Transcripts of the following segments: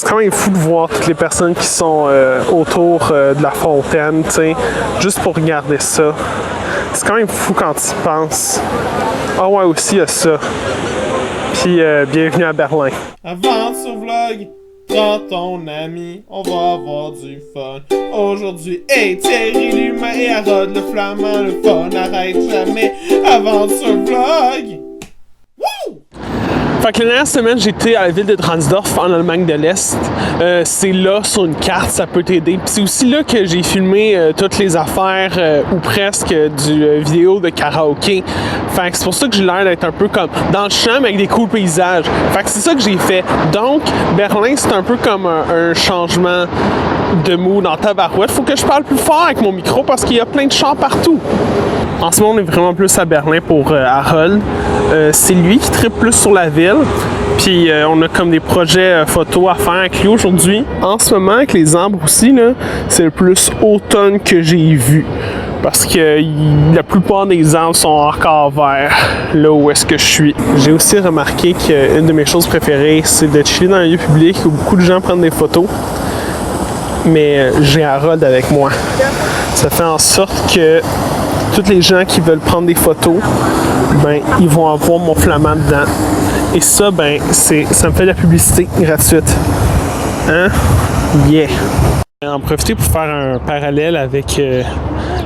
C'est quand même fou de voir toutes les personnes qui sont autour de la fontaine, tu sais, juste pour regarder ça. C'est quand même fou quand tu y penses. Ah ouais, aussi, il y a ça. Puis, bienvenue à Berlin. Aventure Vlog, prends ton ami, on va avoir du fun. Aujourd'hui, hey, Thierry l'humain et Harold le flamand, le fun n'arrête jamais. Aventure Vlog! Wouh! Fait que la dernière semaine, j'étais à la ville de Dransdorf, en Allemagne de l'Est. C'est là, sur une carte, ça peut t'aider. Puis c'est aussi là que j'ai filmé toutes les affaires, ou presque, du vidéo de karaoké. Fait que c'est pour ça que j'ai l'air d'être un peu comme dans le champ, mais avec des cool paysages. Fait que c'est ça que j'ai fait. Donc, Berlin, c'est un peu comme un changement de mood dans tabarouette. Faut que je parle plus fort avec mon micro parce qu'il y a plein de chants partout. En ce moment, on est vraiment plus à Berlin pour Harold. C'est lui qui tripe plus sur la ville. Puis on a comme des projets photos à faire avec lui aujourd'hui. En ce moment, avec les arbres aussi, là, c'est le plus automne que j'ai vu. Parce que la plupart des arbres sont encore verts, là où est-ce que je suis. J'ai aussi remarqué qu'une de mes choses préférées, c'est de chiller dans un lieu public où beaucoup de gens prennent des photos. Mais j'ai Harold avec moi. Ça fait en sorte que tous les gens qui veulent prendre des photos, ben, ils vont avoir mon flamand dedans. Et ça, ben, ça me fait de la publicité gratuite. Hein? Yeah! En profiter pour faire un parallèle avec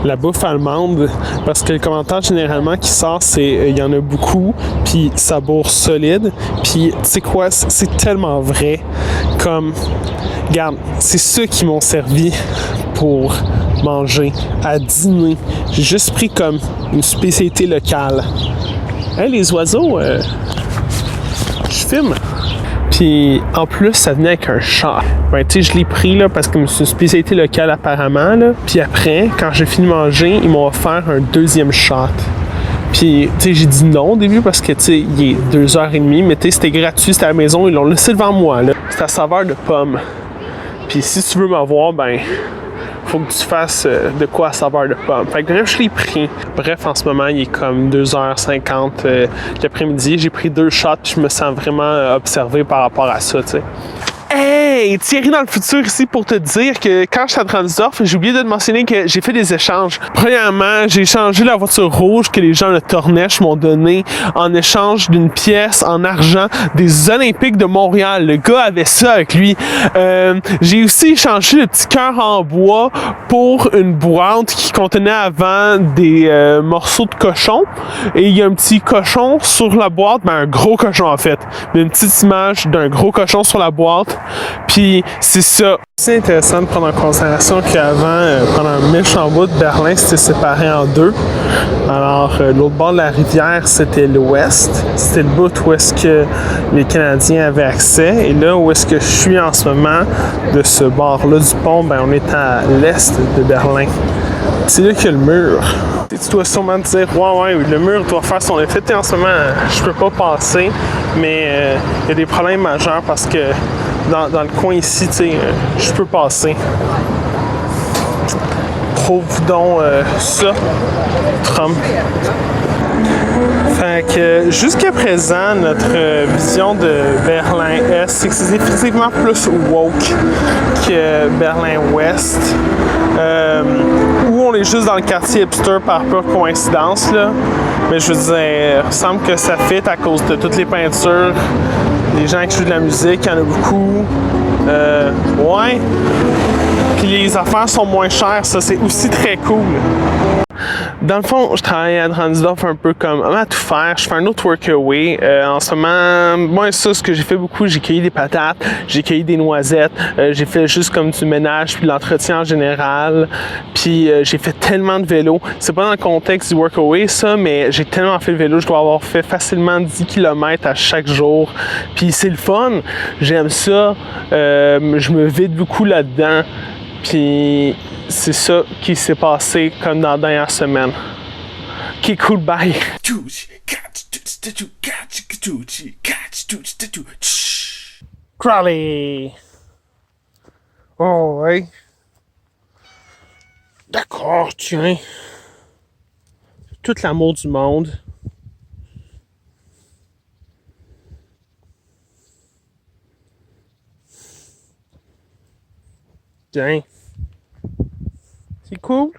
la bouffe allemande, parce que le commentaire généralement qui sort, c'est il y en a beaucoup, puis ça bourre solide. Puis, tu sais quoi? C'est tellement vrai. Comme, regarde, c'est ceux qui m'ont servi pour manger, à dîner. J'ai juste pris comme une spécialité locale. Hey, les oiseaux, je filme. Puis en plus, ça venait avec un shot. Ben, tu sais, je l'ai pris là parce que c'est une spécialité locale apparemment. Là. Puis après, quand j'ai fini de manger, ils m'ont offert un deuxième shot. Puis, tu sais, j'ai dit non au début parce que, tu sais, il est 2h30, mais tu sais, c'était gratuit, c'était à la maison, ils l'ont laissé devant moi, là. C'est à saveur de pomme. Puis si tu veux m'avoir, ben, faut que tu fasses de quoi à saveur de pomme. Fait que bref, je l'ai pris. Bref, en ce moment, il est comme 2h50 l'après-midi. J'ai pris 2 shots, puis je me sens vraiment observé par rapport à ça, tu sais. Hey! Thierry dans le futur ici pour te dire que quand j'étais à Dransdorf, j'ai oublié de te mentionner que j'ai fait des échanges. Premièrement, j'ai échangé la voiture rouge que les gens de Tornèche m'ont donnée en échange d'une pièce en argent des Olympiques de Montréal. Le gars avait ça avec lui. J'ai aussi échangé le petit cœur en bois pour une boîte qui contenait avant des morceaux de cochon. Et il y a un petit cochon sur la boîte, ben un gros cochon en fait. Une petite image d'un gros cochon sur la boîte. Puis c'est ça. C'est intéressant de prendre en considération qu'avant, pendant un méchant bout, Berlin s'était séparé en deux. Alors, l'autre bord de la rivière, c'était l'ouest. C'était le bout où est-ce que les Canadiens avaient accès. Et là, où est-ce que je suis en ce moment, de ce bord-là du pont, ben on est à l'est de Berlin. C'est là qu'il y a le mur. Tu dois sûrement te dire, ouais, le mur doit faire son effet. En ce moment, je peux pas passer, mais il y a des problèmes majeurs parce que dans le coin ici, tu sais, je peux passer. Prouve donc ça, Trump. Fait que jusqu'à présent, notre vision de Berlin-Est, c'est que c'est effectivement plus woke que Berlin-Ouest. Où on est juste dans le quartier hipster par pure coïncidence, là. Mais je veux dire, il semble que ça fit à cause de toutes les peintures. Les gens qui jouent de la musique, il y en a beaucoup. Ouais. Puis les affaires sont moins chères, ça c'est aussi très cool. Dans le fond, je travaille à Dransdorf un peu comme à tout faire. Je fais un autre workaway. En ce moment, moi, ça, ce que j'ai fait beaucoup, j'ai cueilli des patates, j'ai cueilli des noisettes, j'ai fait juste comme du ménage puis de l'entretien en général. Puis j'ai fait tellement de vélo. C'est pas dans le contexte du workaway, ça, mais j'ai tellement fait de vélo. Je dois avoir fait facilement 10 km à chaque jour. Puis c'est le fun. J'aime ça. Je me vide beaucoup là-dedans. Puis c'est ça qui s'est passé comme dans la dernière semaine. Ok, cool, bye! Crowley! Oh, ouais. D'accord, tiens. Tout l'amour du monde. Tiens. C'est cool.